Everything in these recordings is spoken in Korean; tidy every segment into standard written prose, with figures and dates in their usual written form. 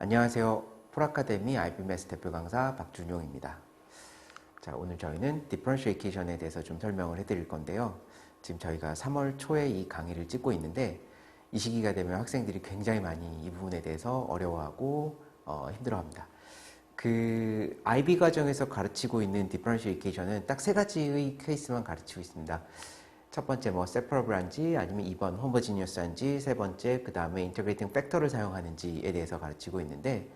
안녕하세요. 폴아카데미 IBMS 대표 강사 박준용입니다. 자, 오늘 저희는 디퍼런시에이션에 대해서 좀 설명을 해드릴 건데요. 지금 저희가 3월 초에 이 강의를 찍고 있는데 이 시기가 되면 학생들이 굉장히 많이 이 부분에 대해서 어려워하고 힘들어합니다. 그 IB 과정에서 가르치고 있는 디퍼런시에이션은 딱 세 가지의 케이스만 가르치고 있습니다. 첫 번째 뭐 세퍼러블한지 아니면 2번 호모지니어스한지 세 번째 그 다음에 인터그레이팅 팩터를 사용하는지에 대해서 가르치고 있는데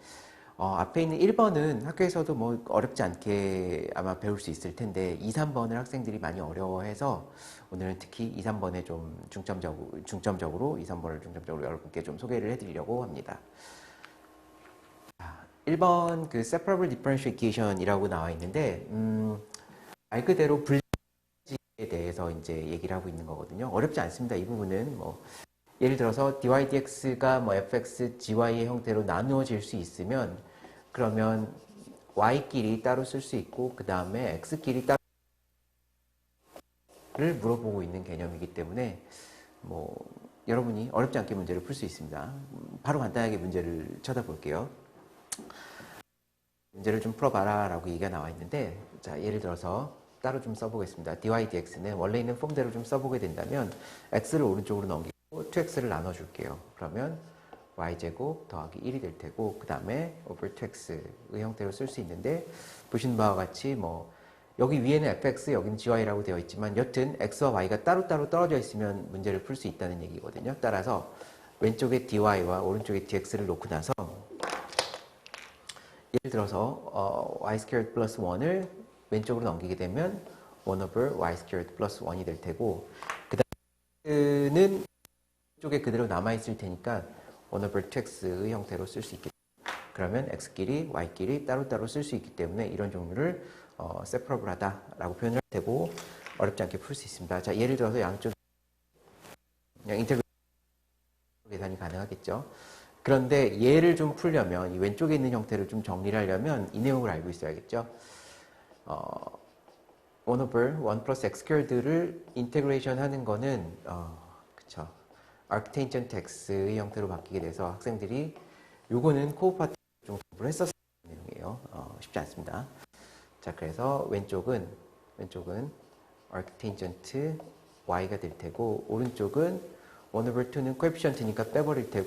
앞에 있는 1번은 학교에서도 뭐 어렵지 않게 아마 배울 수 있을 텐데 2, 3번을 학생들이 많이 어려워해서 오늘은 특히 2, 3번에 좀 중점적으로 2, 3번을 중점적으로 여러분께 좀 소개를 해드리려고 합니다. 1번 그 separable differentiation이라고 나와 있는데 말 그대로 에 대해서 이제 얘기를 하고 있는 거거든요. 어렵지 않습니다. 이 부분은 뭐 예를 들어서 dy dx가 뭐 fx gy의 형태로 나누어질 수 있으면 그러면 y끼리 따로 쓸 수 있고 그 다음에 x끼리 따로를 물어보고 있는 개념이기 때문에 뭐 여러분이 어렵지 않게 문제를 풀 수 있습니다. 바로 간단하게 문제를 쳐다볼게요. 문제를 좀 풀어봐라 라고 얘기가 나와 있는데 자 예를 들어서 따로 좀 써보겠습니다. dy dx는 원래 있는 폼대로 좀 써보게 된다면 x를 오른쪽으로 넘기고 2x를 나눠줄게요. 그러면 y제곱 더하기 1이 될 테고 그 다음에 over 2x의 형태로 쓸 수 있는데 보시는 바와 같이 뭐 여기 위에는 fx 여기는 gy라고 되어 있지만 여튼 x와 y가 따로따로 떨어져 있으면 문제를 풀 수 있다는 얘기거든요. 따라서 왼쪽에 dy와 오른쪽에 dx를 놓고 나서 예를 들어서 y squared 플러스 1을 왼쪽으로 넘기게 되면 1 over y squared 플러스 1이 될 테고 그 다음에는 쪽에 그대로 남아있을 테니까 1 over 2x의 형태로 쓸 수 있겠죠. 그러면 x끼리 y끼리 따로따로 쓸 수 있기 때문에 이런 종류를 separable하다라고 표현을 할 테고 어렵지 않게 풀 수 있습니다. 자 예를 들어서 양쪽 그냥 인테그레이션 계산이 가능하겠죠. 그런데 얘를 좀 풀려면 이 왼쪽에 있는 형태를 좀 정리를 하려면 이 내용을 알고 있어야겠죠. 1 over 1 plus x squared를 인테그레이션 하는 거는 그쵸. arctangent x의 형태로 바뀌게 돼서 학생들이 요거는 코어 파트 좀 공부를 했었던 내용이에요. 쉽지 않습니다. 자 그래서 왼쪽은 arctangent y가 될 테고 오른쪽은 1 over 2는 coefficient니까 빼버릴 테고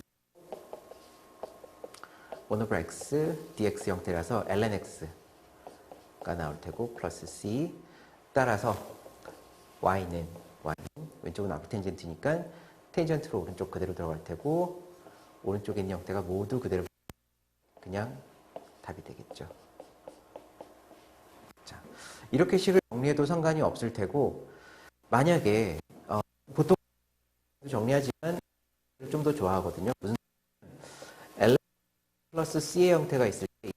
1 over x dx 형태라서 ln x가 나올 테고 플러스 c 따라서 y는 왼쪽은 arctangent니까 텐전트로 오른쪽 그대로 들어갈 테고 오른쪽에 있는 형태가 모두 그대로 그냥 답이 되겠죠. 자, 이렇게 식을 정리해도 상관이 없을 테고 만약에 보통 정리하지만 좀 더 좋아하거든요. 무슨 ln 플러스 c의 형태가 있을 때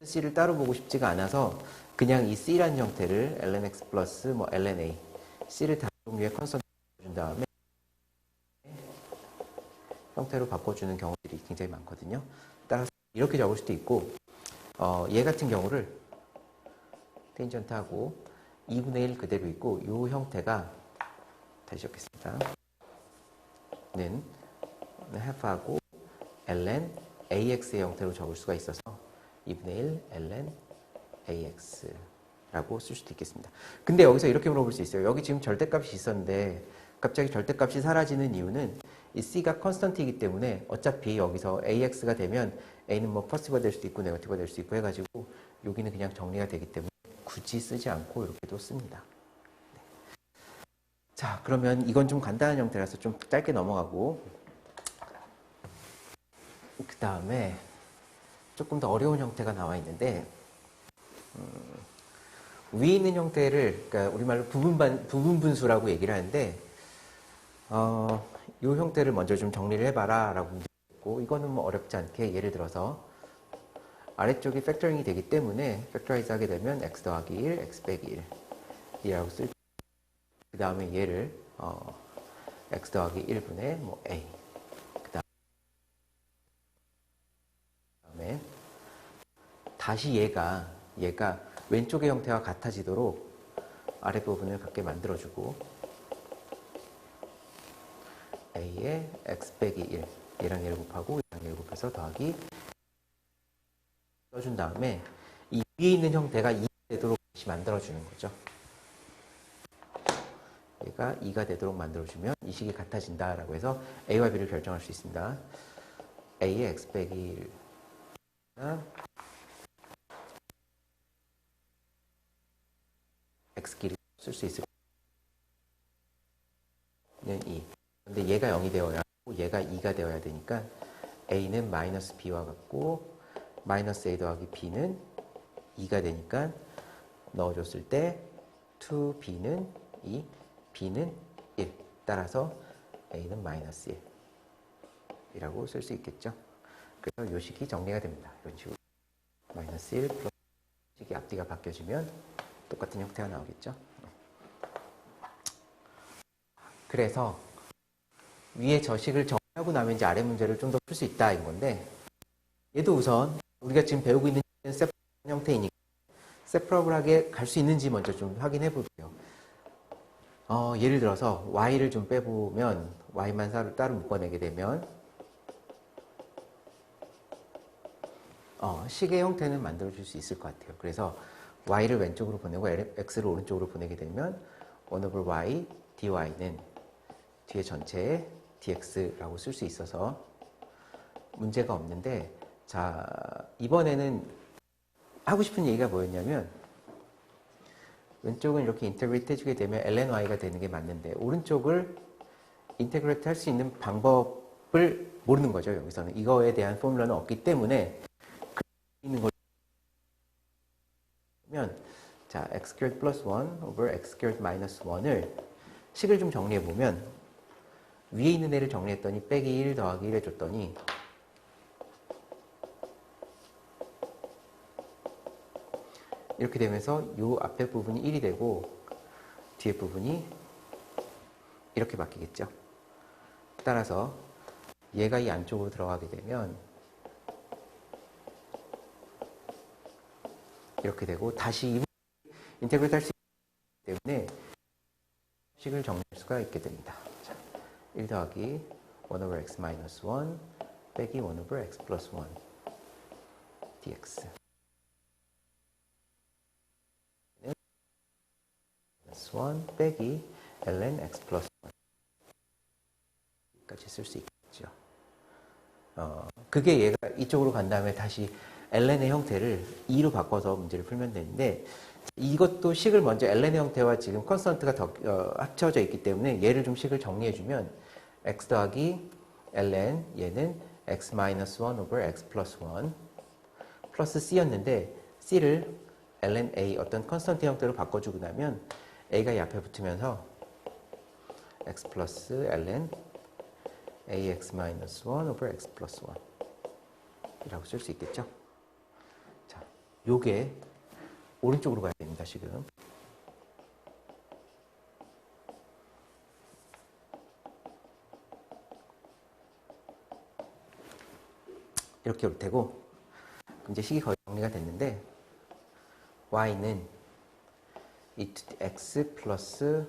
c를 따로 보고 싶지가 않아서 그냥 이 c라는 형태를 ln x 플러스 뭐 ln a c를 다른 종류의 컨스턴트 준 다음에 형태로 바꿔주는 경우들이 굉장히 많거든요. 따라서 이렇게 적을 수도 있고 얘 같은 경우를 텐전트하고 2분의 1 그대로 있고 이 형태가 다시 적겠습니다. 는 half하고 ln ax의 형태로 적을 수가 있어서 2분의 1 ln ax라고 쓸 수도 있겠습니다. 근데 여기서 이렇게 물어볼 수 있어요. 여기 지금 절대값이 있었는데 갑자기 절대값이 사라지는 이유는 이 c가 컨스턴트이기 때문에 어차피 여기서 ax가 되면 a는 뭐 포지티브가 될 수도 있고 네거티브가 될 수도 있고 해가지고 여기는 그냥 정리가 되기 때문에 굳이 쓰지 않고 이렇게도 씁니다. 네. 자 그러면 이건 좀 간단한 형태라서 좀 짧게 넘어가고 그 다음에 조금 더 어려운 형태가 나와 있는데 위에 있는 형태를 그러니까 우리말로 부분 분수라고 얘기를 하는데 이 형태를 먼저 좀 정리를 해봐라 라고 문제였고 이거는 뭐 어렵지 않게 예를 들어서 아래쪽이 팩터링이 되기 때문에 팩터라이즈 하게 되면 x 더하기 1, x 빼기 1이라고 쓸 그 다음에 얘를 x 더하기 1분의 뭐 a 그 다음에 다시 얘가 왼쪽의 형태와 같아지도록 아랫부분을 갖게 만들어주고 a에 x 빼기 1 얘랑 얘를 곱하고 얘랑 얘를 곱해서 더하기 준 다음에 이 위에 있는 형태가 2가 되도록 다시 만들어주는 거죠. 얘가 2가 되도록 만들어주면 이 식이 같아진다라고 해서 A와 B를 결정할 수 있습니다. A의 X 빼기 1 X끼리 쓸 수 있을 는 2. 근데 얘가 0이 되어야 하고 얘가 2가 되어야 되니까 A는 마이너스 B와 같고 마이너스 A 더하기 B는 2가 되니까 넣어줬을 때 2B는 2, B는 1. 따라서 A는 마이너스 1 이라고 쓸 수 있겠죠. 그래서 이 식이 정리가 됩니다. 이런 식으로 마이너스 1 플러스 식이 앞뒤가 바뀌어지면 똑같은 형태가 나오겠죠. 그래서 위에 저식을 정리하고 나면 이제 아래 문제를 좀 더 풀 수 있다 이건데, 얘도 우선 우리가 지금 배우고 있는 세퍼블 형태이니까 세퍼블하게 갈 수 있는지 먼저 좀 확인해 볼게요. 예를 들어서 y를 좀 빼보면 y만 따로 묶어내게 되면 식의 형태는 만들어줄 수 있을 것 같아요. 그래서 y를 왼쪽으로 보내고 x를 오른쪽으로 보내게 되면 1 over y dy는 뒤에 전체에 dx라고 쓸 수 있어서 문제가 없는데, 자, 이번에는 하고 싶은 얘기가 뭐였냐면, 왼쪽은 이렇게 인테그레이트 해주게 되면 lny가 되는 게 맞는데, 오른쪽을 인테그레이트 할 수 있는 방법을 모르는 거죠. 여기서는 이거에 대한 포뮬러는 없기 때문에 있는 거면, 자, x squared plus 1 over x squared minus 1을 식을 좀 정리해 보면, 위에 있는 애를 정리했더니 빼기 1 더하기 1 해줬더니 이렇게 되면서 이 앞에 부분이 1이 되고 뒤에 부분이 이렇게 바뀌겠죠. 따라서 얘가 이 안쪽으로 들어가게 되면 이렇게 되고, 다시 인테그레이트 할 수 있기 때문에 식을 정리할 수가 있게 됩니다. 자, 1 더하기 1 over x minus 1 빼기 1 over x plus 1 dx. 1 빼기 ln x plus 1 까지 쓸 수 있겠죠. 그게 얘가 이쪽으로 간 다음에 다시 ln의 형태를 2로 바꿔서 문제를 풀면 되는데, 이것도 식을 먼저 ln의 형태와 지금 컨스턴트가 합쳐져 있기 때문에 얘를 좀 식을 정리해주면 x 더하기 ln 얘는 x 마이너스 1 over x 플러스 1 플러스 c였는데 c를 ln a 어떤 컨스턴트 형태로 바꿔주고 나면 a가 이 앞에 붙으면서 x 플러스 ln ax 마이너스 1 over x 플러스 1 이라고 쓸 수 있겠죠. 자, 요게 오른쪽으로 가야 됩니다, 지금. 이렇게 올 테고, 이제 식이 거의 정리가 됐는데, y는 e to the x 플러스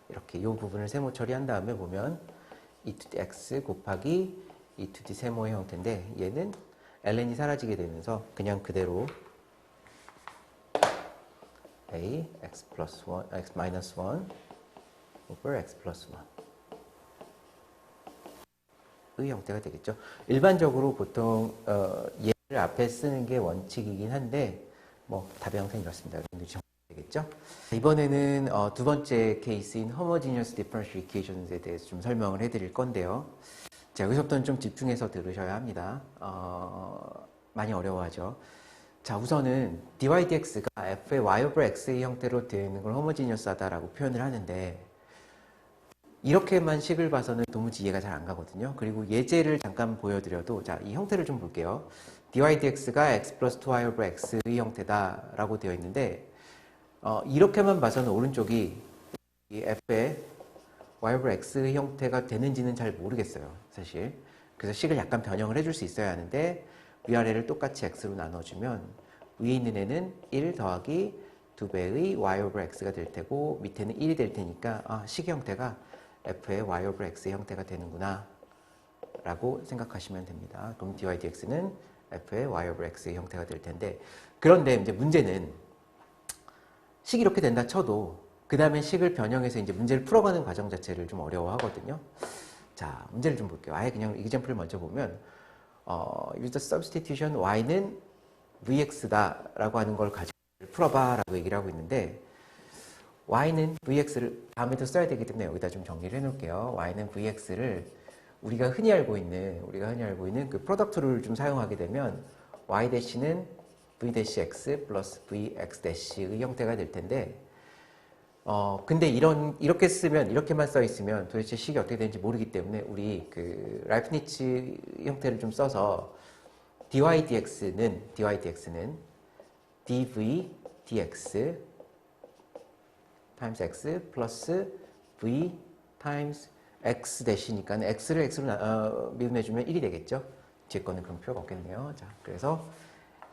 이렇게 이 부분을 세모 처리한 다음에 보면 e to the x 곱하기 e to the 세모의 형태인데, 얘는 ln이 사라지게 되면서 그냥 그대로 a x 플러스 1, x 마이너스 1 over x 플러스 1의 형태가 되겠죠. 일반적으로 보통 얘를 앞에 쓰는 게 원칙이긴 한데, 뭐 답의 형태는 이렇습니다. 되겠죠? 이번에는 두 번째 케이스인 homogeneous differential equations에 대해서 좀 설명을 해드릴 건데요. 자, 여기서부터는 좀 집중해서 들으셔야 합니다. 많이 어려워하죠. 자, 우선은 dy dx가 f의 y over x의 형태로 되어 있는 걸 homogeneous하다라고 표현을 하는데, 이렇게만 식을 봐서는 도무지 이해가 잘 안 가거든요. 그리고 예제를 잠깐 보여드려도, 자, 이 형태를 좀 볼게요. dy dx가 x 플러스 2y over x의 형태다라고 되어 있는데, 이렇게만 봐서는 오른쪽이 이 f의 y over x의 형태가 되는지는 잘 모르겠어요, 사실. 그래서 식을 약간 변형을 해줄 수 있어야 하는데, 위아래를 똑같이 x로 나눠주면 위에 있는 애는 1 더하기 2배의 y over x가 될 테고, 밑에는 1이 될 테니까 식의 형태가 f의 y over x의 형태가 되는구나 라고 생각하시면 됩니다. 그럼 dy dx는 f의 y over x의 형태가 될 텐데, 그런데 이제 문제는 식이 이렇게 된다 쳐도 그 다음에 식을 변형해서 이제 문제를 풀어가는 과정 자체를 좀 어려워하거든요. 자, 문제를 좀 볼게요. 아예 그냥 example을 먼저 보면 use the substitution y는 vx다라고 하는 걸 가지고 풀어봐라고 얘기를 하고 있는데, y는 vx를 다음에도 써야 되기 때문에 여기다 좀 정리를 해놓을게요. y는 vx를 우리가 흔히 알고 있는 그 프로덕트를 좀 사용하게 되면 y-는 v-x 플러스 vx-의 형태가 될 텐데, 근데 이렇게 쓰면, 이렇게만 써 있으면 도대체 식이 어떻게 되는지 모르기 때문에 우리 그 라이프니츠 형태를 좀 써서 dy/dx는 dv dx times x 플러스 v times x 대시니까 x를 x로 미분해주면 1이 되겠죠. 뒤에 거는 그럼 필요가 없겠네요. 자, 그래서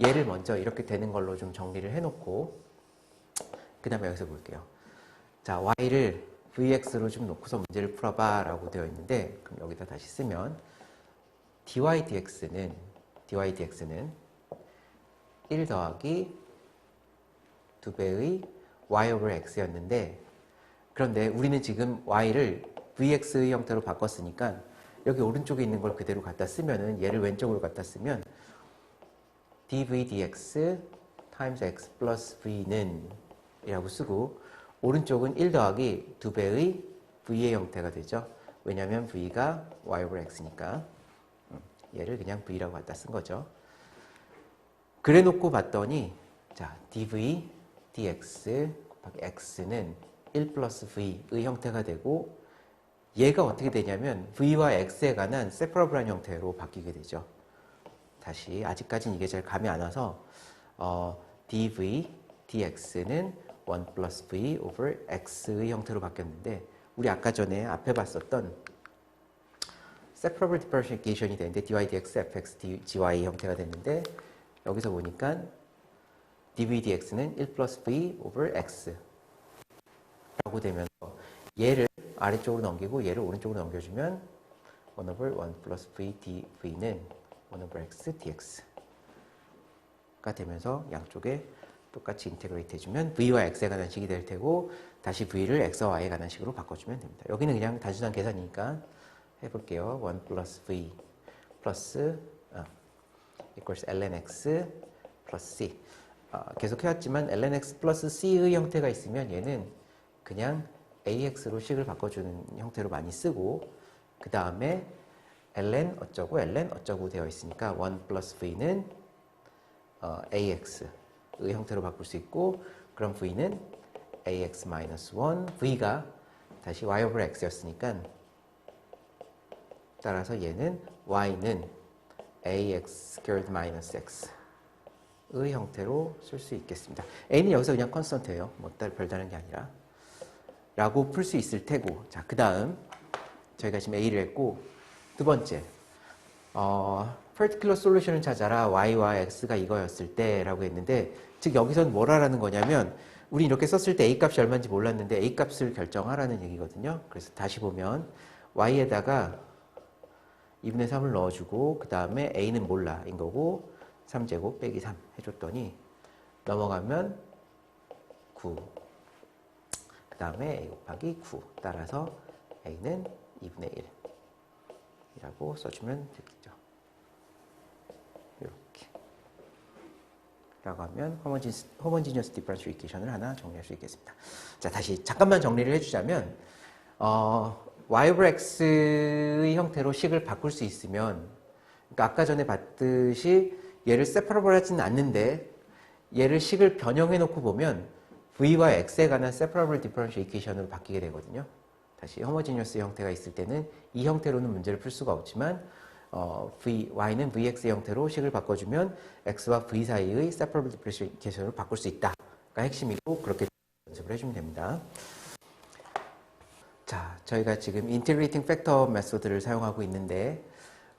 얘를 먼저 이렇게 되는 걸로 좀 정리를 해놓고 그 다음에 여기서 볼게요. 자, y를 vx로 좀 놓고서 문제를 풀어봐 라고 되어 있는데, 그럼 여기다 다시 쓰면 dy/dx는 1 더하기 2배의 y over x였는데, 그런데 우리는 지금 y를 vx의 형태로 바꿨으니까 여기 오른쪽에 있는 걸 그대로 갖다 쓰면은, 얘를 왼쪽으로 갖다 쓰면 dv dx times x plus v는 이라고 쓰고, 오른쪽은 1 더하기 2배의 v의 형태가 되죠. 왜냐하면 v가 y over x니까 얘를 그냥 v라고 갖다 쓴 거죠. 그래 놓고 봤더니, 자, dv dx 곱하기 x는 1 플러스 v의 형태가 되고, 얘가 어떻게 되냐면 v와 x에 관한 세퍼러블한 형태로 바뀌게 되죠. 다시, 아직까지는 이게 잘 감이 안 와서 dv dx는 1 플러스 v over x의 형태로 바뀌었는데, 우리 아까 전에 앞에 봤었던 separable differentiation이 되는데 dy dx fx dy 형태가 됐는데, 여기서 보니까 dv dx는 1 플러스 v over x 라고 되면서 얘를 아래쪽으로 넘기고 얘를 오른쪽으로 넘겨주면 1 over 1 플러스 v dv는 1 over x dx가 되면서 양쪽에 똑같이 인테그레이트 해주면 v와 x에 관한 식이 될 테고, 다시 v를 x와 y에 관한 식으로 바꿔주면 됩니다. 여기는 그냥 단순한 계산이니까 해볼게요. 1 플러스 v 플러스 equals ln x 플러스 c. 계속 해왔지만 ln x 플러스 c의 형태가 있으면 얘는 그냥 ax로 식을 바꿔주는 형태로 많이 쓰고, 그 다음에 ln 어쩌고 되어 있으니까 1 플러스 v는 ax의 형태로 바꿀 수 있고, 그럼 v는 ax 마이너스 1, v가 다시 y over x였으니까, 따라서 얘는 y는 ax squared minus x의 형태로 쓸 수 있겠습니다. a는 여기서 그냥 컨스턴트예요. 뭐 별다른 게 아니라. 라고 풀 수 있을 테고, 자, 그 다음 저희가 지금 a를 했고, 두 번째 particular solution을 찾아라 y와 x가 이거였을 때 라고 했는데, 즉 여기서는 뭘 하라는 거냐면, 우리 이렇게 썼을 때 a 값이 얼마인지 몰랐는데 a 값을 결정하라는 얘기거든요. 그래서 다시 보면 y에다가 2분의 3을 넣어주고, 그 다음에 a는 몰라 인 거고 3제곱 빼기 3 해줬더니 넘어가면 9, 그 다음에 a 곱하기 9, 따라서 a는 2분의 1 이라고 써주면 되겠죠. 이렇게 라고 하면 homogeneous differential equation을 하나 정리할 수 있겠습니다. 자, 다시 잠깐만 정리를 해주자면, y over x의 형태로 식을 바꿀 수 있으면, 그러니까 아까 전에 봤듯이 얘를 separable 하지는 않는데 얘를 식을 변형해 놓고 보면 v와 x에 관한 separable differential equation으로 바뀌게 되거든요. 다시 homogeneous 형태가 있을 때는 이 형태로는 문제를 풀 수가 없지만 y는 vx 형태로 식을 바꿔주면 x와 v 사이의 separable differential equation으로 바꿀 수 있다가 핵심이고, 그렇게 연습을 해주면 됩니다. 자, 저희가 지금 integrating factor 메소드를 사용하고 있는데,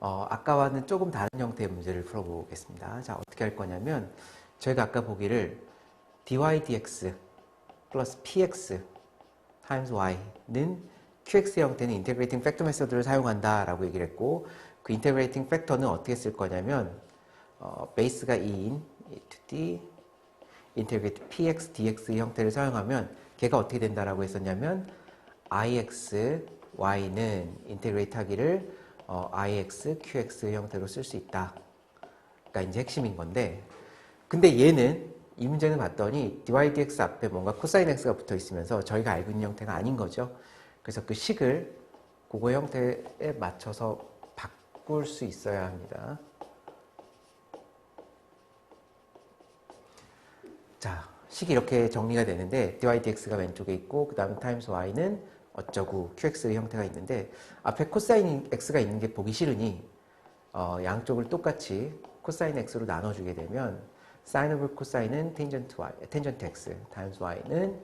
아까와는 조금 다른 형태의 문제를 풀어보겠습니다. 자, 어떻게 할 거냐면, 저희가 아까 보기를 dy dx 플러스 px times y는 qx 형태는 integrating factor 메소드를 사용한다 라고 얘기를 했고, 그 integrating factor는 어떻게 쓸 거냐면 베이스가 2인 to the integrate px, dx 형태를 사용하면 걔가 어떻게 된다라고 했었냐면 ix, y는 인테그레이트 하기를 ix, qx 형태로 쓸 수 있다. 가 이제 핵심인 건데, 근데 얘는 이 문제는 봤더니 dy dx 앞에 뭔가 코사인 x가 붙어 있으면서 저희가 알고 있는 형태가 아닌 거죠. 그래서 그 식을 그거 형태에 맞춰서 바꿀 수 있어야 합니다. 자, 식이 이렇게 정리가 되는데 dy dx가 왼쪽에 있고 그 다음에 times y는 어쩌고 qx 형태가 있는데 앞에 코사인 x가 있는 게 보기 싫으니 양쪽을 똑같이 코사인 x로 나눠주게 되면 sin over 코사인은 tangent x times y는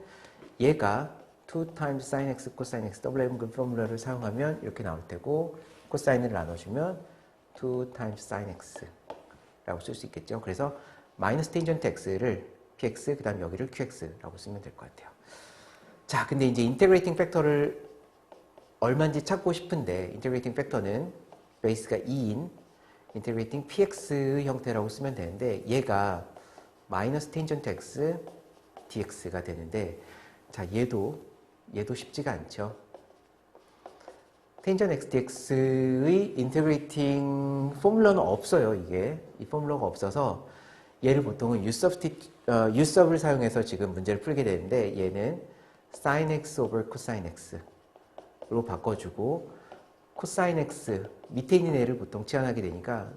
얘가 2 times sin x 코사인 x 더블 그 포뮬러를 사용하면 이렇게 나올 테고 코사인을 나눠주면 2 times sin x 라고 쓸 수 있겠죠. 그래서 마이너스 tangent x를 px 그 다음 여기를 qx라고 쓰면 될 것 같아요. 자, 근데 이제 인테그레이팅 팩터를 얼마인지 찾고 싶은데 인테그레이팅 팩터는 베이스가 2인 인테그레이팅 px 형태라고 쓰면 되는데 얘가 마이너스 tangent x dx가 되는데 자 얘도 쉽지가 않죠. tangent x dx의 인테그레이팅 포뮬러는 없어요. 이 포뮬러가 없어서 얘를 보통은 uSub을 사용해서 지금 문제를 풀게 되는데 얘는 sin x over cosine x로 바꿔주고 cosine x 밑에 있는 애를 보통 치환하게 되니까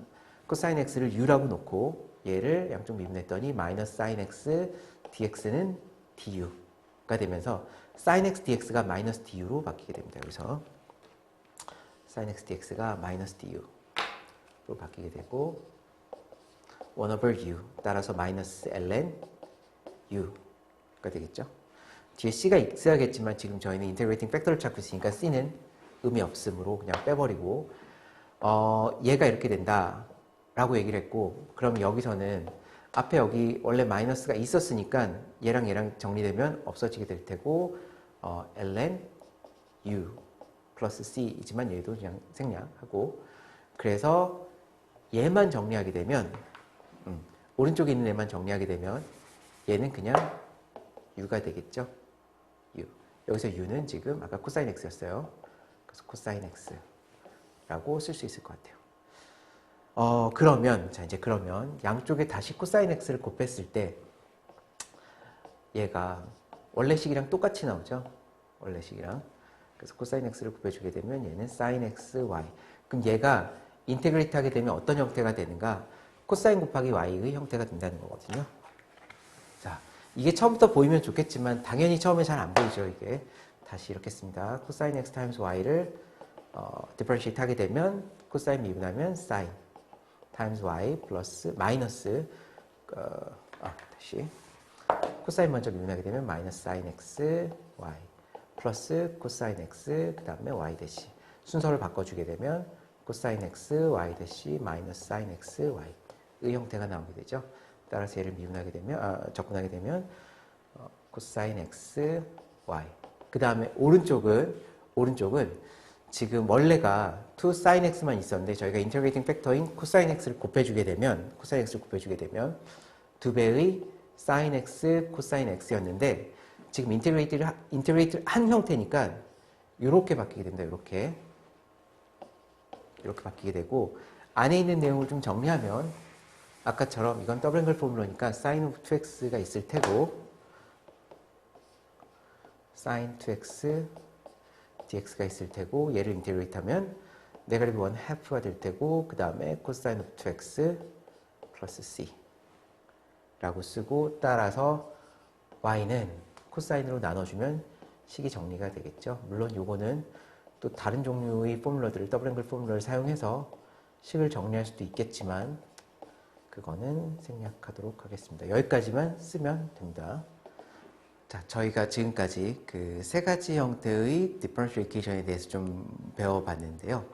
cosine x를 u라고 놓고 얘를 양쪽 미분했더니 마이너스 sin x dx는 du가 되면서 sin x dx가 마이너스 du로 바뀌게 됩니다. 그래서 sin x dx가 마이너스 du로 바뀌게 되고 1 over u 따라서 마이너스 ln u가 되겠죠. 뒤에 c가 있어야겠지만 지금 저희는 인테그레이팅 팩터를 찾고 있으니까 c는 의미 없으므로 그냥 빼버리고 얘가 이렇게 된다 라고 얘기를 했고 그럼 여기서는 앞에 여기 원래 마이너스가 있었으니까 얘랑 정리되면 없어지게 될 테고 ln u 플러스 c이지만 얘도 그냥 생략하고 그래서 얘만 정리하게 되면 오른쪽에 있는 애만 정리하게 되면 얘는 그냥 u가 되겠죠. u. 여기서 u는 지금 아까 코사인 x였어요. 그래서 코사인 x라고 쓸 수 있을 것 같아요. 그러면 양쪽에 다시 코사인 x를 곱했을 때 얘가 원래식이랑 똑같이 나오죠. 원래식이랑. 그래서 코사인 x를 곱해주게 되면 얘는 sin x, y. 그럼 얘가 인테그레이트 하게 되면 어떤 형태가 되는가? 코사인 곱하기 y의 형태가 된다는 거거든요. 자, 이게 처음부터 보이면 좋겠지만 당연히 처음에 잘 안 보이죠. 이게 다시 이렇게 씁니다. 코사인 x 타임스 y를 디퍼런시에이트 하게 되면 코사인 미분하면 sin 타임스 y 플러스 마이너스 다시 코사인 먼저 미분하게 되면 마이너스 sin x y 플러스 코사인 x 그 다음에 y 대시 순서를 바꿔주게 되면 코사인 x y 대시 마이너스 sin x y 의 형태가 나오게 되죠. 따라서 얘를 미분하게 되면 접근하게 되면 코사인 x y 그 다음에 오른쪽은 지금 원래가 2 sin x만 있었는데 저희가 인테그레이팅 팩터인 코사인 x를 곱해주게 되면 2배의 sin x 코사인 x였는데 지금 인테그레이트를 한 형태니까 이렇게 바뀌게 됩니다. 이렇게 바뀌게 되고 안에 있는 내용을 좀 정리하면 아까처럼 이건 더블 앵글 포뮬러니까 sin 2x가 있을 테고 sin 2x dx가 있을 테고 얘를 인테그레이트 하면 네거티브 1 half가 될 테고 그 다음에 cosine of 2x 플러스 c 라고 쓰고 따라서 y는 코사인으로 나눠주면 식이 정리가 되겠죠. 물론 요거는 또 다른 종류의 포뮬러들을 더블 앵글 포뮬러를 사용해서 식을 정리할 수도 있겠지만 그거는 생략하도록 하겠습니다. 여기까지만 쓰면 됩니다. 자, 저희가 지금까지 그 세 가지 형태의 differential equation에 대해서 좀 배워봤는데요.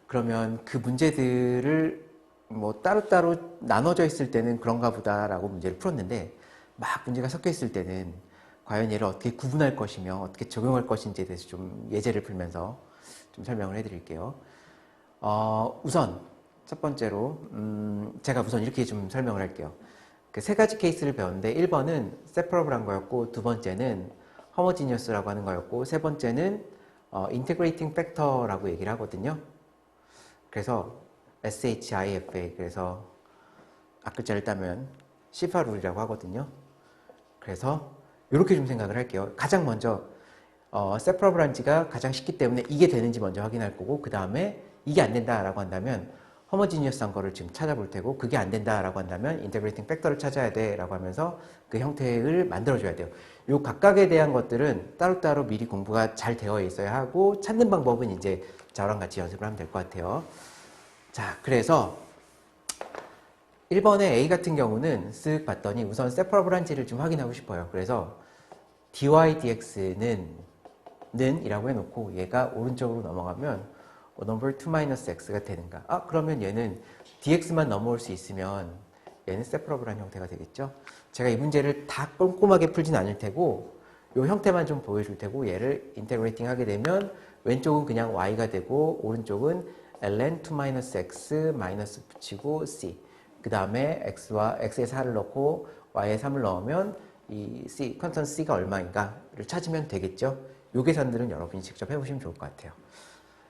그러면 그 문제들을 뭐 따로따로 나눠져 있을 때는 그런가 보다라고 문제를 풀었는데 막 문제가 섞여 있을 때는 과연 얘를 어떻게 구분할 것이며 어떻게 적용할 것인지에 대해서 좀 예제를 풀면서 좀 설명을 해드릴게요. 우선 첫 번째로 제가 우선 이렇게 좀 설명을 할게요. 그 세 가지 케이스를 배웠는데 1번은 세퍼러블한 거였고, 두 번째는 homogeneous라고 하는 거였고, 세 번째는 integrating factor라고 얘기를 하거든요. 그래서 SHIFA, 그래서 앞글자를 따면 시파 룰이라고 하거든요. 그래서 이렇게 좀 생각을 할게요. 가장 먼저 세퍼러블한지가 가장 쉽기 때문에 이게 되는지 먼저 확인할 거고, 그 다음에 이게 안 된다라고 한다면 허머지니어스한 거를 지금 찾아볼 테고, 그게 안 된다라고 한다면 인테그레이팅 팩터를 찾아야 돼라고 하면서 그 형태를 만들어줘야 돼요. 요 각각에 대한 것들은 따로따로 미리 공부가 잘 되어 있어야 하고, 찾는 방법은 이제 저랑 같이 연습을 하면 될 것 같아요. 자, 그래서 1번의 A 같은 경우는 쓱 봤더니 우선 세퍼러블한지를 좀 확인하고 싶어요. 그래서 dy dx는 이라고 해놓고 얘가 오른쪽으로 넘어가면 1 over 2 x가 되는가? 그러면 얘는 dx만 넘어올 수 있으면 얘는 세퍼러블한 형태가 되겠죠? 제가 이 문제를 다 꼼꼼하게 풀진 않을 테고 이 형태만 좀 보여줄 테고, 얘를 인테그레이팅 하게 되면 왼쪽은 그냥 y가 되고 오른쪽은 ln 2 x 마이너스 붙이고 c, 그 다음에 x에 4를 넣고 y에 3을 넣으면 이 c, 컨스턴트 c가 얼마인가를 찾으면 되겠죠? 요 계산들은 여러분이 직접 해보시면 좋을 것 같아요.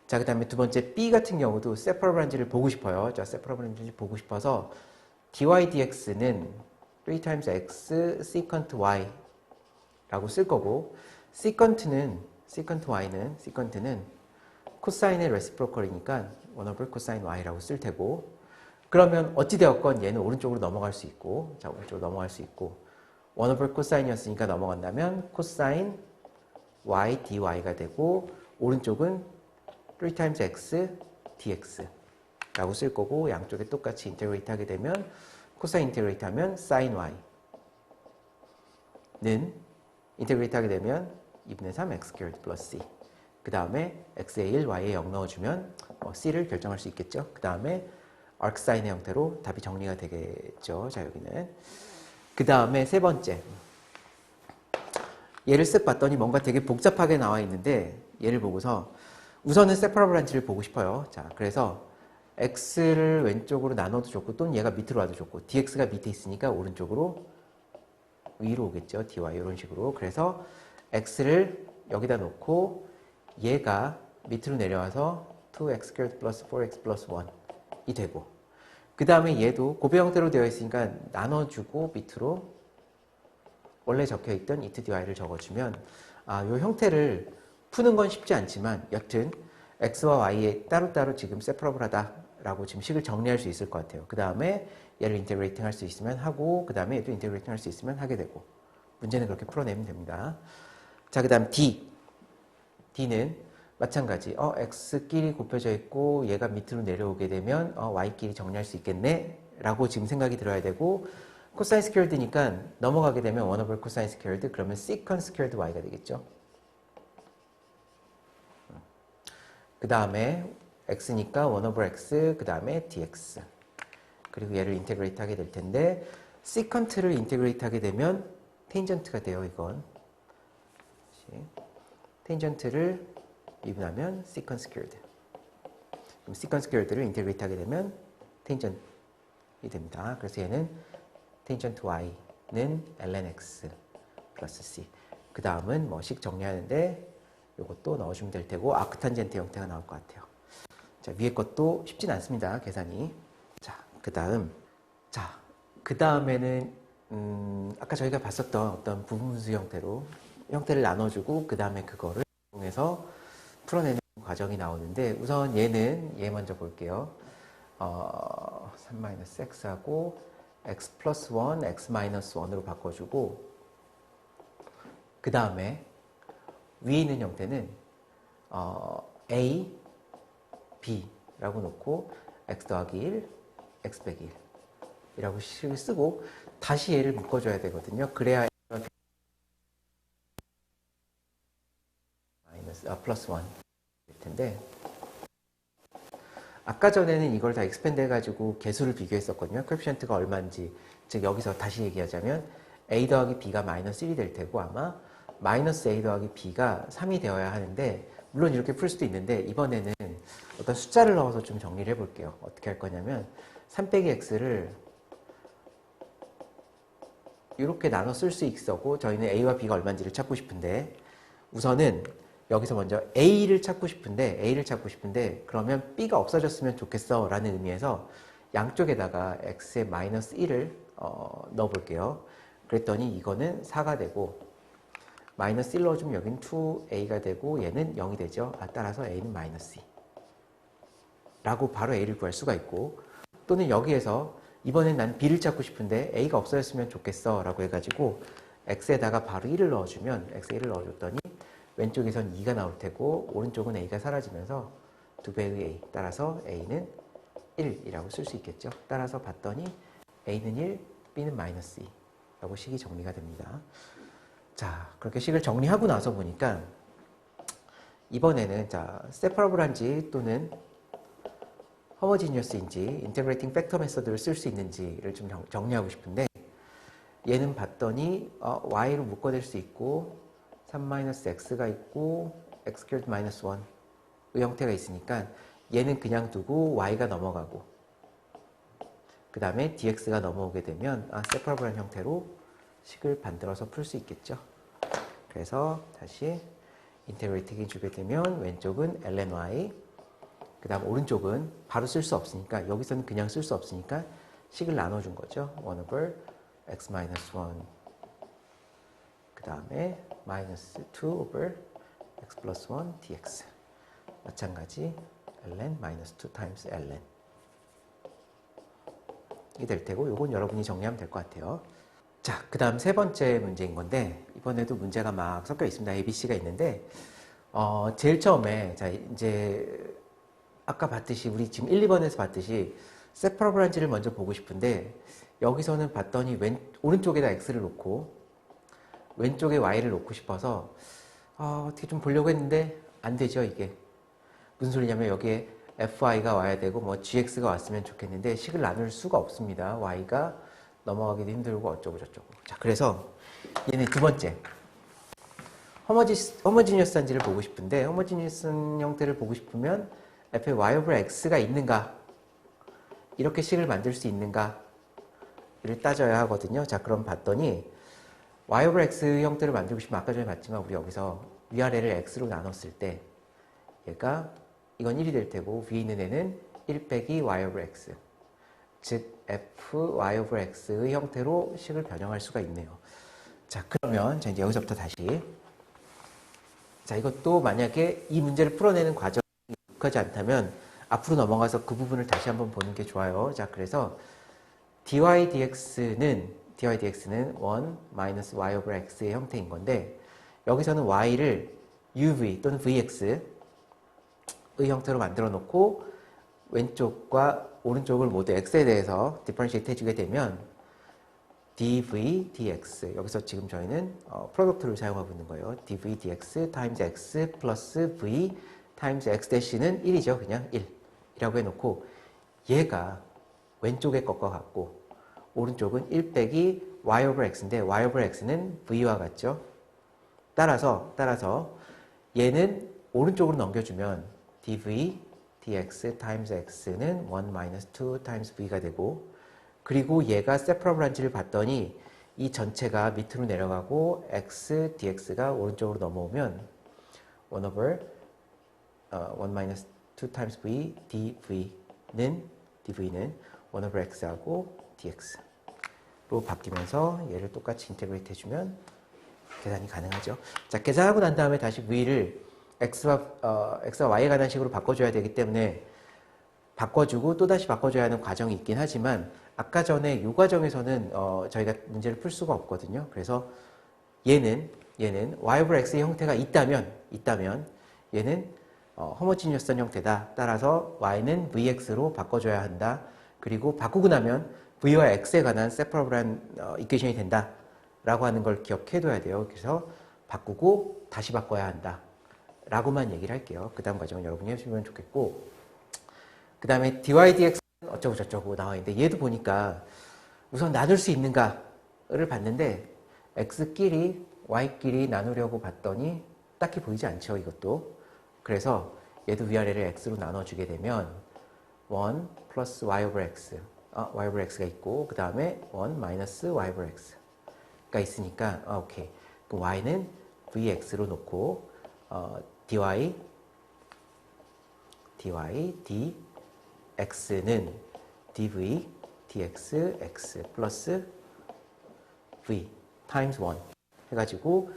자, 그 다음에 두 번째 B 같은 경우도 세퍼러블한지를 보고 싶어요. 자, 세퍼러블한지 보고 싶어서 dy dx는 3 times x secant y 라고 쓸 거고, secant는 코사인의 레시프로컬이니까 1 over 코사인 y라고 쓸 테고, 그러면 어찌되었건 얘는 오른쪽으로 넘어갈 수 있고, 자, 오른쪽으로 넘어갈 수 있고, 1 over 코사인이었으니까 넘어간다면 코사인 y dy가 되고, 오른쪽은 3 times x dx 라고 쓸 거고, 양쪽에 똑같이 인테그레이트 하게 되면 코사인 인테그레이트 하면 sin y는 인테그레이트 하게 되면 2분의 3 x squared 플러스 c, 그 다음에 x에 1, y에 0 넣어주면 c를 결정할 수 있겠죠. 그 다음에 arcsine의 형태로 답이 정리가 되겠죠. 자, 여기는 그 다음에 세 번째, 얘를 쓱 봤더니 뭔가 되게 복잡하게 나와 있는데, 얘를 보고서 우선은 세퍼러블한지를 보고 싶어요. 자, 그래서 x를 왼쪽으로 나눠도 좋고, 또는 얘가 밑으로 와도 좋고, dx가 밑에 있으니까 오른쪽으로 위로 오겠죠. dy 이런 식으로. 그래서 x를 여기다 놓고 얘가 밑으로 내려와서 2x squared plus 4x plus 1이 되고, 그 다음에 얘도 곱배 형태로 되어 있으니까 나눠주고 밑으로 원래 적혀있던 e to dy를 적어주면, 이 형태를 푸는 건 쉽지 않지만 여튼 x와 y에 따로따로 지금 세퍼러블하다라고 지금 식을 정리할 수 있을 것 같아요. 그 다음에 얘를 인테그레이팅 할 수 있으면 하고, 그 다음에 얘도 인테그레이팅 할 수 있으면 하게 되고, 문제는 그렇게 풀어내면 됩니다. 자, 그 다음 D는 마찬가지. x끼리 곱혀져 있고 얘가 밑으로 내려오게 되면 y끼리 정리할 수 있겠네 라고 지금 생각이 들어야 되고, 코사인 스퀘어드니까 넘어가게 되면 1 over 코사인 스퀘어드, 그러면 secant 스퀘어드 y가 되겠죠. 그 다음에 x니까 1 over x, 그 다음에 dx, 그리고 얘를 인테그레이트 하게 될 텐데, secant를 인테그레이트 하게 되면 텐전트가 돼요. 이건 텐전트를 미분하면 secant squared, 그럼 secant squared를 인테그레이트 하게 되면 텐전이 됩니다. 그래서 얘는 텐전트 y는 ln x 플러스 c, 그 다음은 뭐 식 정리하는데 이것도 넣어주면 될 테고, 아크탄젠트 형태가 나올 것 같아요. 자, 위에 것도 쉽진 않습니다, 계산이. 자, 그 다음에는 아까 저희가 봤었던 어떤 부분수 형태를 나눠주고, 그 다음에 그거를 통해서 풀어내는 과정이 나오는데, 우선 얘 먼저 볼게요. 3-x하고 x 플러스 1, x 마이너스 1으로 바꿔주고, 그 다음에 위에 있는 형태는 a, b라고 놓고 x 더하기 1, x 빼기 1 이라고 식을 쓰고 다시 얘를 묶어줘야 되거든요. 그래야 플러스 1 될 텐데, 아까 전에는 이걸 다 익스펜드 해가지고 개수를 비교했었거든요. 코에피션트가 얼마인지. 즉 여기서 다시 얘기하자면 a 더하기 b가 마이너스 1이 될 테고, 아마 마이너스 a 더하기 b가 3이 되어야 하는데, 물론 이렇게 풀 수도 있는데 이번에는 어떤 숫자를 넣어서 좀 정리를 해볼게요. 어떻게 할 거냐면 3 빼기 x를 이렇게 나눠 쓸 수 있었고 저희는 a와 b가 얼마인지를 찾고 싶은데 우선은 여기서 먼저 a를 찾고 싶은데 그러면 b가 없어졌으면 좋겠어 라는 의미에서 양쪽에다가 x의 마이너스 1을 넣어 볼게요. 그랬더니 이거는 4가 되고 마이너스 1 넣어주면 여기는 2a가 되고 얘는 0이 되죠. 따라서 a는 마이너스 2 라고 바로 a를 구할 수가 있고 또는 여기에서 이번엔 난 b를 찾고 싶은데 a가 없어졌으면 좋겠어 라고 해가지고 x에다가 바로 1을 넣어주면 x에 1을 넣어줬더니 왼쪽에선 2가 나올 테고 오른쪽은 a가 사라지면서 2배의 a 따라서 a는 1이라고 쓸 수 있겠죠. 따라서 봤더니 a는 1, b는 마이너스 2 라고 식이 정리가 됩니다. 자, 그렇게 식을 정리하고 나서 보니까 이번에는 자, 세퍼러블한지 또는 허머지니어스인지 인테그레이팅 팩터 메서드를 쓸 수 있는지를 좀 정리하고 싶은데 얘는 봤더니 y로 묶어낼 수 있고 3-x가 있고 x squared minus 1의 형태가 있으니까 얘는 그냥 두고 y가 넘어가고 그 다음에 dx가 넘어오게 되면 세퍼러블한 형태로 식을 만들어서 풀 수 있겠죠. 그래서 다시 인테그레이팅 해주게 되면 왼쪽은 lny 그 다음 오른쪽은 바로 쓸 수 없으니까 여기서는 그냥 쓸 수 없으니까 식을 나눠준 거죠. 1 over x minus 1 그 다음에 minus 2 over x plus 1 dx 마찬가지 ln minus 2 times ln 이 될 테고 요건 여러분이 정리하면 될 것 같아요. 자, 그 다음 세 번째 문제인 건데 이번에도 문제가 막 섞여 있습니다. ABC가 있는데 제일 처음에 자 이제 아까 봤듯이 우리 지금 1, 2번에서 봤듯이 세퍼러블한지를 먼저 보고 싶은데 여기서는 봤더니 오른쪽에다 x를 놓고 왼쪽에 y를 놓고 싶어서 어떻게 좀 보려고 했는데 안 되죠. 이게 무슨 소리냐면 여기에 fy가 와야 되고 뭐 gx가 왔으면 좋겠는데 식을 나눌 수가 없습니다. y가 넘어가기도 힘들고 어쩌고 저쩌고. 자, 그래서 얘네 두 번째 허머지니어스한지를 보고 싶은데 허머지니어스 형태를 보고 싶으면 f에 y over x가 있는가 이렇게 식을 만들 수 있는가를 따져야 하거든요. 자, 그럼 봤더니 y over x 형태를 만들고 싶으면 아까 전에 봤지만 우리 여기서 위아래를 x로 나눴을 때 얘가 이건 1이 될 테고 위에 있는 애는 1 빼기 y over x 즉 f y over x의 형태로 식을 변형할 수가 있네요. 자, 그러면 자, 이제 여기서부터 다시 자, 이것도 만약에 이 문제를 풀어내는 과정이 익숙하지 않다면 앞으로 넘어가서 그 부분을 다시 한번 보는 게 좋아요. 자, 그래서 dy dx는 1 minus y over x의 형태인 건데 여기서는 y를 uv 또는 vx의 형태로 만들어 놓고 왼쪽과 오른쪽을 모두 x에 대해서 디퍼런시에이트 해주게 되면 dv dx 여기서 지금 저희는 프로덕트를 사용하고 있는 거예요. dv dx times x 플러스 v times x 대시는 1이죠. 그냥 1이라고 해놓고 얘가 왼쪽에 것과 같고 오른쪽은 1 빼기 y over x인데 y over x는 v와 같죠. 따라서 얘는 오른쪽으로 넘겨주면 dv dx times x는 1 minus 2 times v가 되고 그리고 얘가 세퍼러블한지를 봤더니 이 전체가 밑으로 내려가고 x dx가 오른쪽으로 넘어오면 1 over 1 minus 2 times v dv는 1 over x하고 dx로 바뀌면서 얘를 똑같이 인테그레이트 해주면 계산이 가능하죠. 자, 계산하고 난 다음에 다시 v를 x와 y에 관한 식으로 바꿔줘야 되기 때문에 바꿔주고 또다시 바꿔줘야 하는 과정이 있긴 하지만 아까 전에 이 과정에서는 저희가 문제를 풀 수가 없거든요. 그래서 얘는 y over x의 형태가 있다면 얘는 호모지니어스한 형태다. 따라서 y는 vx로 바꿔줘야 한다. 그리고 바꾸고 나면 v와 x에 관한 세퍼러블한 이퀘이션이 된다. 라고 하는 걸 기억해둬야 돼요. 그래서 바꾸고 다시 바꿔야 한다. 라고만 얘기를 할게요. 그 다음 과정은 여러분이 해주시면 좋겠고 그 다음에 dy dx 어쩌고 저쩌고 나와 있는데 얘도 보니까 우선 나눌 수 있는가를 봤는데 x끼리 y끼리 나누려고 봤더니 딱히 보이지 않죠. 이것도. 그래서 얘도 위아래를 x로 나눠주게 되면 1 플러스 y over x y over x가 있고 그 다음에 1 마이너스 y over x가 있으니까 오케이. 그럼 y는 vx로 놓고 dy dx는 dv dx x 플러스 v times 1 해가지고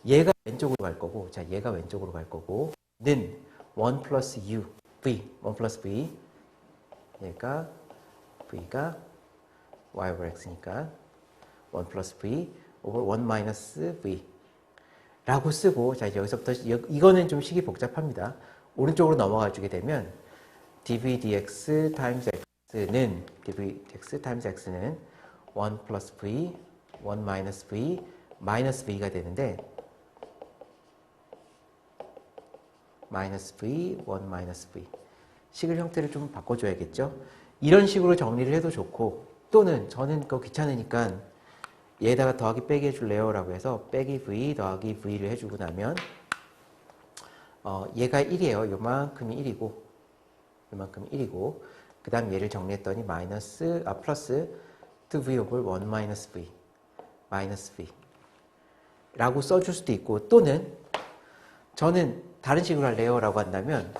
얘가 왼쪽으로 갈 거고 자 얘가 왼쪽으로 갈 거고 는 1 플러스 u v 1 플러스 v 얘가 v가 y over x니까 1 플러스 v over 1 마이너스 v 라고 쓰고 자 이제 여기서부터 이거는 좀 식이 복잡합니다. 오른쪽으로 넘어가 주게 되면 dv dx times x는 dv dx times x는 1 플러스 v 1 마이너스 v 마이너스 v가 되는데 마이너스 v 1 마이너스 v 식을 형태를 좀 바꿔줘야겠죠. 이런 식으로 정리를 해도 좋고 또는 저는 그거 귀찮으니까 얘에다가 더하기 빼기 해줄래요? 라고 해서 빼기 v 더하기 v를 해주고 나면 얘가 1이에요. 요만큼이 1이고 요만큼이 1이고 그 다음 얘를 정리했더니 플러스 2v over 1 마이너스 v 마이너스 v 라고 써줄 수도 있고 또는 저는 다른 식으로 할래요? 라고 한다면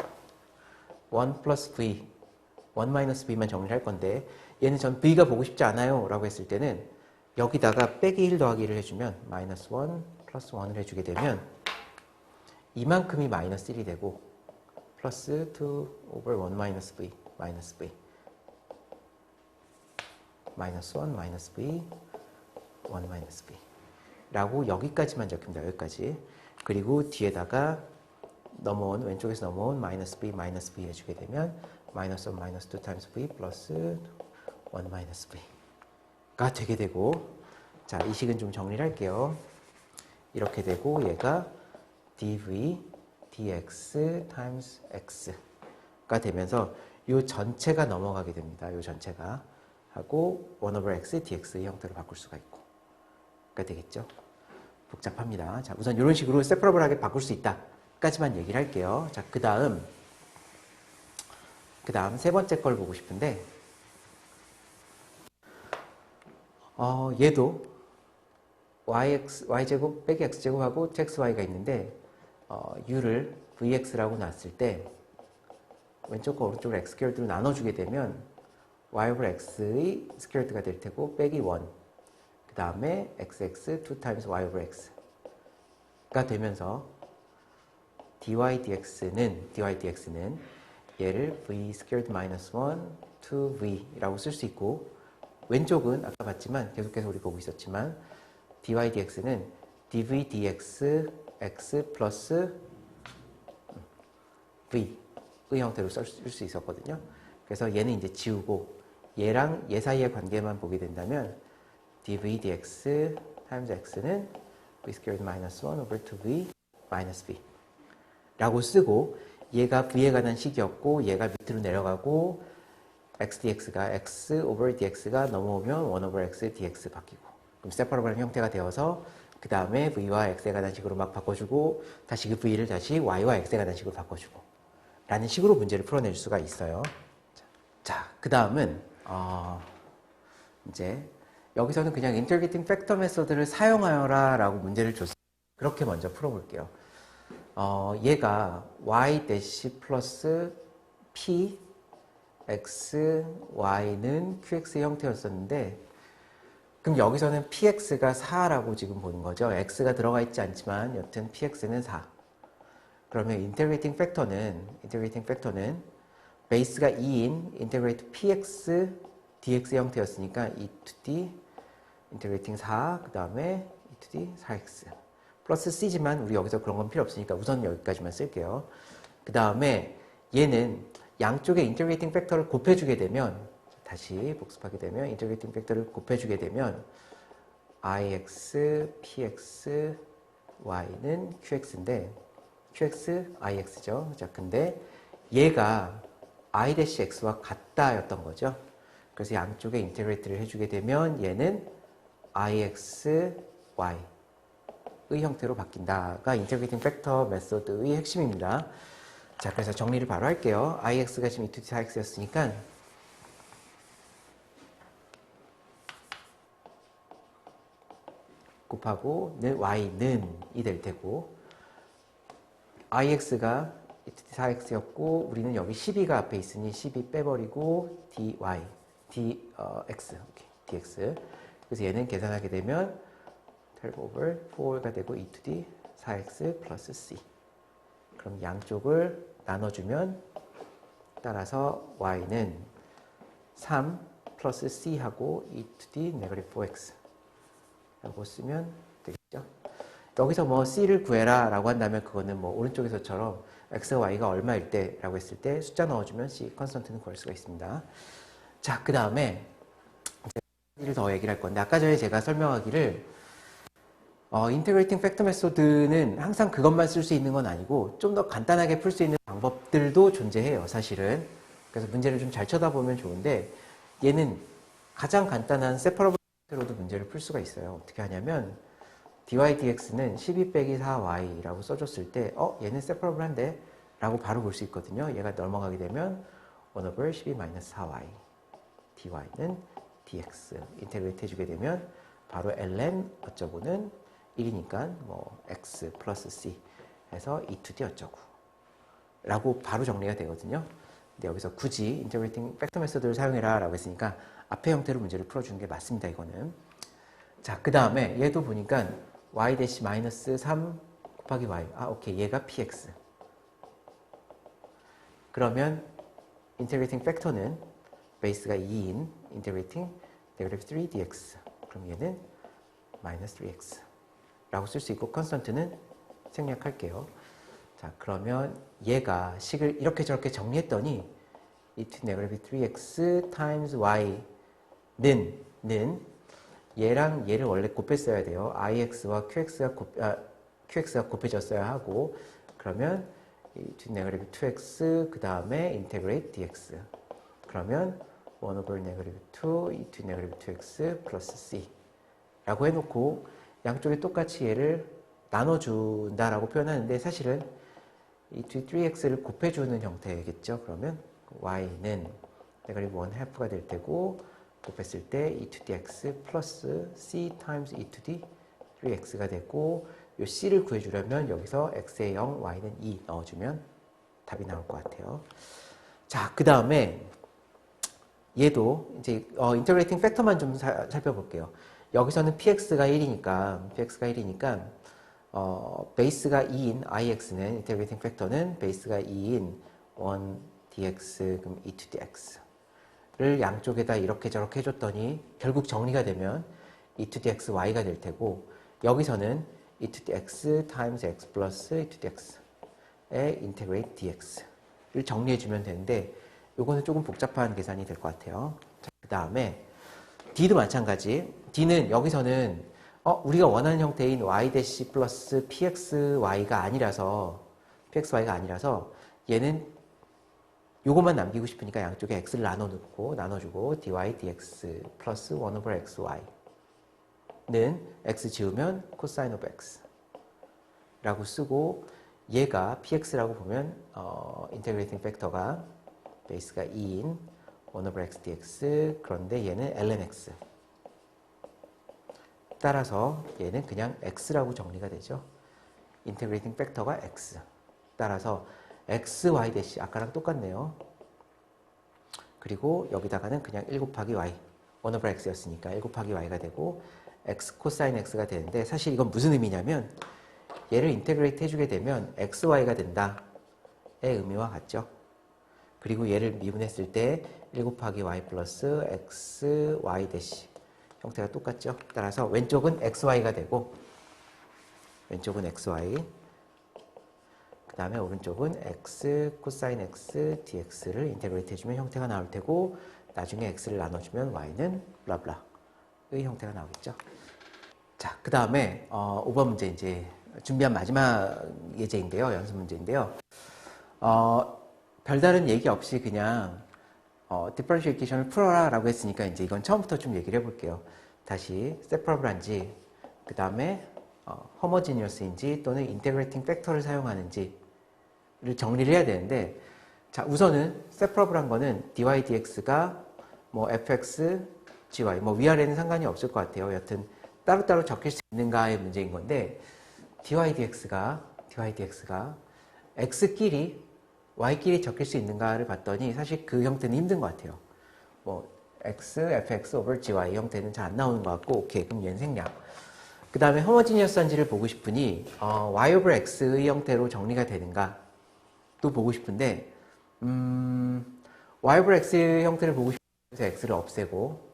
1 플러스 v 1 마이너스 v만 정리를 할 건데 얘는 전 v가 보고 싶지 않아요 라고 했을 때는 여기다가 빼기 1 더하기 1을 해주면 마이너스 1 플러스 1을 해주게 되면 이만큼이 마이너스 1이 되고 플러스 2 over 1 마이너스 v 마이너스 v 마이너스 1 마이너스 v 1 마이너스 v 라고 여기까지만 적힙니다. 여기까지. 그리고 뒤에다가 왼쪽에서 넘어온 마이너스 v 해주게 되면 마이너스 1 마이너스 2 times v 플러스 1 마이너스 v가 되게 되고 자, 이 식은 좀 정리를 할게요. 이렇게 되고 얘가 dv dx times x가 되면서 이 전체가 넘어가게 됩니다. 이 전체가 하고 1 over x dx의 형태로 바꿀 수가 있고 가 되겠죠. 복잡합니다. 자, 우선 이런 식으로 세퍼러블하게 바꿀 수 있다 까지만 얘기를 할게요. 자, 그 다음 세 번째 걸 보고 싶은데 얘도 y제곱 빼기 x제곱하고 xy가 있는데 u를 vx라고 놨을 때 왼쪽과 오른쪽을 x 스퀘어드로 나눠주게 되면 y over x의 스퀘어드가 될 테고 빼기 1 그 다음에 xx 2 times y over x가 되면서 dy dx는 얘를 v squared minus 1 2v 라고 쓸 수 있고 왼쪽은 아까 봤지만 계속해서 우리 보고 있었지만 dy dx는 dv dx x 플러스 v의 형태로 쓸 수 있었거든요. 그래서 얘는 이제 지우고 얘랑 얘 사이의 관계만 보게 된다면 dv dx times x는 v squared minus 1 over 2v minus v 라고 쓰고 얘가 v에 관한 식이었고 얘가 밑으로 내려가고 x dx가 x over dx가 넘어오면 1 over x dx 바뀌고 그럼 세퍼러블 형태가 되어서 그 다음에 v와 x에 관한 식으로 막 바꿔주고 다시 그 v를 다시 y와 x에 관한 식으로 바꿔주고 라는 식으로 문제를 풀어낼 수가 있어요. 자, 그 다음은 이제 여기서는 그냥 인터그레이팅 팩터 메소드를 사용하여라 라고 문제를 줬어요. 그렇게 먼저 풀어볼게요. 얘가 y 대시 플러스 p x y는 qx의 형태였었는데 그럼 여기서는 px가 4라고 지금 보는 거죠. x가 들어가 있지 않지만 여튼 px는 4. 그러면 인테그레이팅 팩터는 베이스가 2인 인테그레이트 px dx의 형태였으니까 2to d 인테그레이팅 4, 그 다음에 2to d 4x 플러스 c지만 우리 여기서 그런 건 필요 없으니까 우선 여기까지만 쓸게요. 그 다음에 얘는 양쪽에 인테그레이팅 팩터를 곱해주게 되면 다시 복습하게 되면 인테그레이팅 팩터를 곱해주게 되면 ix, px, y는 qx인데 qx, ix죠. 자, 근데 얘가 i-x와 같다였던 거죠. 그래서 양쪽에 인테그레이트를 해주게 되면 얘는 ix, y의 형태로 바뀐다가 인테그레이팅 팩터 메소드의 핵심입니다. 자, 그래서 정리를 바로 할게요. ix가 지금 e to the 4x였으니까 곱하고 y는 이 될 테고 ix가 e to the 4x였고 우리는 여기 12가 앞에 있으니 12 빼버리고 dy, dx, dx. 그래서 얘는 계산하게 되면 12 over 4가 되고 e to the 4x 플러스 c. 그럼 양쪽을 나눠주면 따라서 y는 3 플러스 c하고 e to the negative 4x 라고 쓰면 되겠죠. 여기서 뭐 c를 구해라 라고 한다면 그거는 뭐 오른쪽에서처럼 x와 y가 얼마일 때 라고 했을 때 숫자 넣어주면 c 컨스턴트는 구할 수가 있습니다. 자, 그 다음에 이를 더 얘기를 할 건데 아까 전에 제가 설명하기를 인테그레이팅 팩터 메소드는 항상 그것만 쓸 수 있는 건 아니고 좀 더 간단하게 풀 수 있는 방법들도 존재해요, 사실은. 그래서 문제를 좀 잘 쳐다보면 좋은데 얘는 가장 간단한 세퍼러블로도 문제를 풀 수가 있어요. 어떻게 하냐면 dy dx는 12 빼기 4y라고 써줬을 때 얘는 세퍼러블한데 라고 바로 볼 수 있거든요. 얘가 넘어가게 되면 1 over 12 마이너스 4y dy는 dx 인테그레이트 해주게 되면 바로 ln 어쩌고는 1이니까 뭐 x 플러스 c 해서 e to d 어쩌고 라고 바로 정리가 되거든요. 근데 여기서 굳이 인테그레이팅 팩터 메소드를 사용해라 라고 했으니까 앞의 형태로 문제를 풀어주는 게 맞습니다. 이거는. 자, 그 다음에 얘도 보니까 y 대시 마이너스 3 곱하기 y. 오케이. 얘가 px. 그러면 인테그레이팅 팩터는 베이스가 2인 인테그레이팅 네거티브 3 dx. 그럼 얘는 마이너스 3x 라고 쓸 수 있고 컨스턴트는 생략할게요. 자, 그러면 얘가 식을 이렇게 저렇게 정리했더니 e to negative 3x times y는 얘랑 얘를 원래 곱했어야 돼요. ix와 qx가 곱해졌어야 하고 그러면 e to negative 2x 그 다음에 integrate dx 그러면 1 over negative 2 e to negative 2x 플러스 c 라고 해놓고 양쪽에 똑같이 얘를 나눠준다라고 표현하는데 사실은 이 3x를 곱해주는 형태겠죠. 그러면 y는 negative 1 half가 될 테고 곱했을 때 e to the x 플러스 c times e to the 3x가 되고 이 c를 구해주려면 여기서 x에 0, y는 2 넣어주면 답이 나올 것 같아요. 자, 그 다음에 얘도 이제 인터그레이팅 팩터만 좀 살펴볼게요. 여기서는 px가 1이니까 베이스가 2인 ix는 인테그레이팅 팩터는 베이스가 2인 1 dx 그럼 e to the x를 양쪽에다 이렇게 저렇게 해줬더니 결국 정리가 되면 e to the x y가 될 테고 여기서는 e to the x times x 플러스 e to the x의 integrate dx를 정리해주면 되는데 요거는 조금 복잡한 계산이 될 것 같아요. 그 다음에 d도 마찬가지. d는 여기서는 우리가 원하는 형태인 y 대시 플러스 pxy가 아니라서 얘는 요것만 남기고 싶으니까 양쪽에 x를 나눠주고 dy dx 플러스 1 over xy는 x 지우면 cosine of x 라고 쓰고 얘가 px라고 보면 인테그레이팅 팩터가 베이스가 2인 1 over x dx 그런데 얘는 ln x 따라서 얘는 그냥 x라고 정리가 되죠. 인테그레이팅 팩터가 x 따라서 x, y 대시 아까랑 똑같네요. 그리고 여기다가는 그냥 1 곱하기 y 1 over x였으니까 1 곱하기 y가 되고 x 코사인 x가 되는데 사실 이건 무슨 의미냐면 얘를 인테그레이트 해주게 되면 x, y가 된다의 의미와 같죠. 그리고 얘를 미분했을 때 1 곱하기 y 플러스 x, y 대시 형태가 똑같죠. 따라서 왼쪽은 xy가 되고 왼쪽은 xy 그 다음에 오른쪽은 x 코사인 x dx를 인테그레이트 해주면 형태가 나올 테고 나중에 x를 나눠주면 y는 블라블라의 형태가 나오겠죠. 자, 그 다음에 5번 문제 이제 준비한 마지막 예제인데요. 연습 문제인데요. 별다른 얘기 없이 그냥 디퍼런셜 이퀘이션을 풀어라 라고 했으니까 이제 이건 처음부터 좀 얘기를 해볼게요. 다시 세퍼러블한지 그 다음에 호모지니어스인지 또는 인테그레이팅 팩터를 사용하는지 정리를 해야 되는데, 자, 우선은 세퍼러블한 거는 dy dx가 뭐 fx, gy, 뭐 위아래는 상관이 없을 것 같아요. 여튼 따로따로 적힐 수 있는가의 문제인 건데, dy dx가 x끼리 y끼리 적힐 수 있는가를 봤더니 사실 그 형태는 힘든 것 같아요. 뭐 x, fx over gy 이 형태는 잘 안 나오는 것 같고, 오케이, 그럼 얘는 생략. 그 다음에 호모지니어스한지를 보고 싶으니 y over x의 형태로 정리가 되는가 또 보고 싶은데, y over x의 형태를 보고 싶어서 x를 없애고,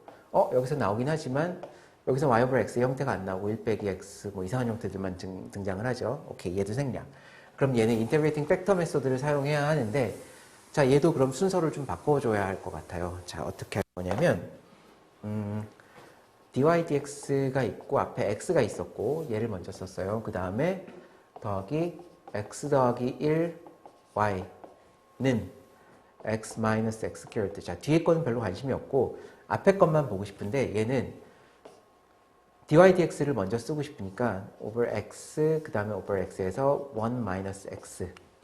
여기서 나오긴 하지만 여기서 y over x의 형태가 안 나오고 1 빼기 x 뭐 이상한 형태들만 등장을 하죠. 오케이, 얘도 생략. 그럼 얘는 인테그레이팅 팩터 메소드를 사용해야 하는데, 자, 얘도 그럼 순서를 좀 바꿔줘야 할 것 같아요. 자, 어떻게 할 거냐면, dy dx가 있고 앞에 x가 있었고 얘를 먼저 썼어요. 그 다음에 더하기 x 더하기 1 y는 x 마이너스 x 캐럿. 자, 뒤에 거는 별로 관심이 없고 앞에 것만 보고 싶은데, 얘는 dy dx를 먼저 쓰고 싶으니까 over x 그 다음에 over x에서 1 마이너스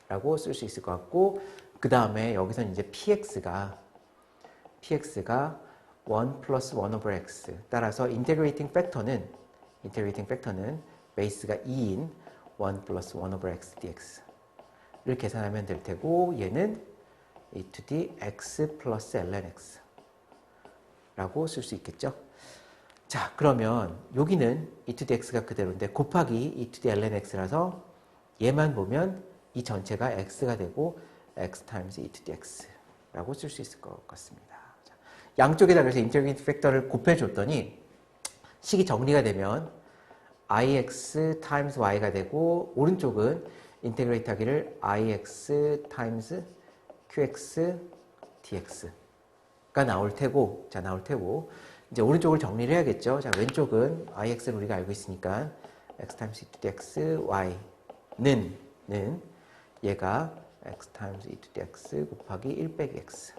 x라고 쓸 수 있을 것 같고, 그 다음에 여기서는 이제 px가 1 플러스 1 over x. 따라서 인테그레이팅 팩터는 베이스가 2인 1 플러스 1 over x dx를 계산하면 될 테고, 얘는 e to the x 플러스 ln x 라고 쓸 수 있겠죠. 자, 그러면 여기는 e to the x가 그대로인데 곱하기 e to the ln x라서 얘만 보면 이 전체가 x가 되고 x times e to the x라고 쓸 수 있을 것 같습니다. 자, 양쪽에다 그래서 인테그레이팅 팩터를 곱해줬더니 식이 정리가 되면 ix times y가 되고, 오른쪽은 인테그레이트 하기를 ix times qx dx가 나올 테고, 이제 오른쪽을 정리를 해야겠죠. 자, 왼쪽은 ix를 우리가 알고 있으니까 x times e to the x y는 얘가 x times e to the x 곱하기 1 빼기 x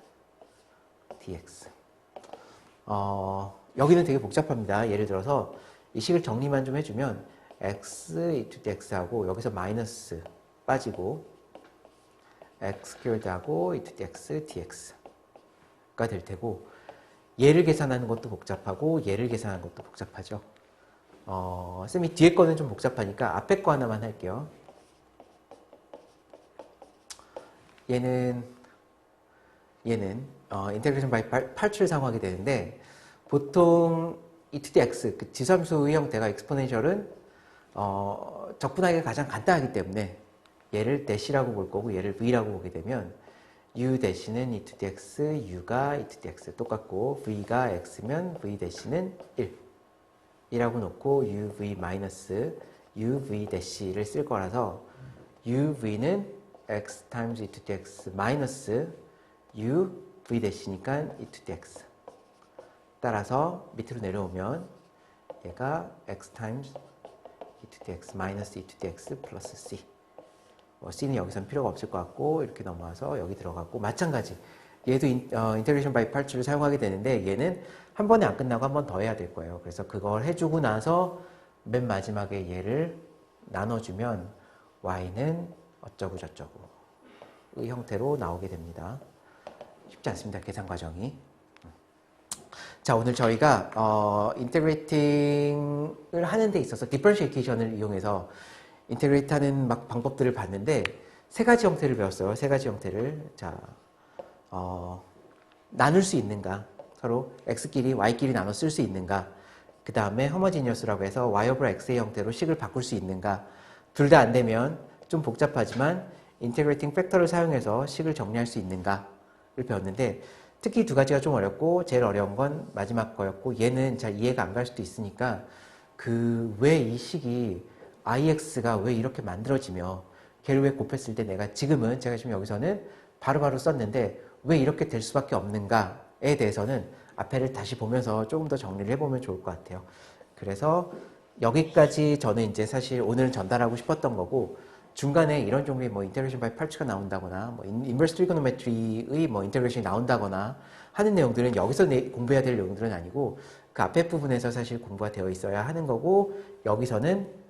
dx. 여기는 되게 복잡합니다. 예를 들어서 이 식을 정리만 좀 해주면 x e to the x하고 여기서 마이너스 빠지고 x 스퀘어드하고 e to the x dx가 될 테고, 얘를 계산하는 것도 복잡하고 얘를 계산하는 것도 복잡하죠. 쌤이 뒤에 거는 좀 복잡하니까 앞에 거 하나만 할게요. 얘는 인테그레이션 바이 파츠를 사용하게 되는데, 보통 e to the x, 그 지수함수의 형태가 exponential은 적분하기가 가장 간단하기 때문에 얘를 대시라고 볼 거고 얘를 v라고 보게 되면 u 대시는 e to the x, u가 e to the x 똑같고, v가 x면 v 대시는 1이라고 놓고 uv 마이너스 uv 대시를 쓸 거라서 uv는 x times e to the x 마이너스 u v 대시니까 e to the x. 따라서 밑으로 내려오면 얘가 x times e to the x 마이너스 e to the x 플러스 c. c는 여기서는 필요가 없을 것 같고 이렇게 넘어와서 여기 들어가고, 마찬가지 얘도 인테그레이션 바이 파츠를 사용하게 되는데 얘는 한 번에 안 끝나고 한 번 더 해야 될 거예요. 그래서 그걸 해주고 나서 맨 마지막에 얘를 나눠주면 y는 어쩌고 저쩌고 이 형태로 나오게 됩니다. 쉽지 않습니다, 계산 과정이. 자, 오늘 저희가 인테그레이팅을 하는 데 있어서 디퍼런시에이션을 이용해서 인테그레이트 하는 막 방법들을 봤는데 세 가지 형태를 배웠어요. 세 가지 형태를. 자, 나눌 수 있는가, 서로 x끼리 y끼리 나눠 쓸 수 있는가, 그 다음에 호모지니어스라고 해서 y over x의 형태로 식을 바꿀 수 있는가. 둘 다 안 되면 좀 복잡하지만 인테그레이팅 팩터를 사용해서 식을 정리할 수 있는가를 배웠는데, 특히 두 가지가 좀 어렵고 제일 어려운 건 마지막 거였고, 얘는 잘 이해가 안 갈 수도 있으니까 왜 이 식이 ix가 왜 이렇게 만들어지며 걔를 왜 곱했을 때 제가 지금 여기서는 바로바로 썼는데 왜 이렇게 될 수밖에 없는가에 대해서는 앞에를 다시 보면서 조금 더 정리를 해보면 좋을 것 같아요. 그래서 여기까지 저는 이제 사실 오늘 전달하고 싶었던 거고, 중간에 이런 종류의 뭐 인테그레이션 바이 파츠가 나온다거나 뭐 인버스 트리고노메트리의 뭐 인테그레이션이 나온다거나 하는 내용들은 여기서 공부해야 될 내용들은 아니고 그 앞에 부분에서 사실 공부가 되어 있어야 하는 거고, 여기서는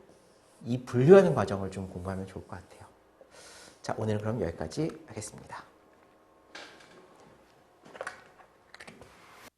이 분류하는 과정을 좀 공부하면 좋을 것 같아요. 자, 오늘은 그럼 여기까지 하겠습니다.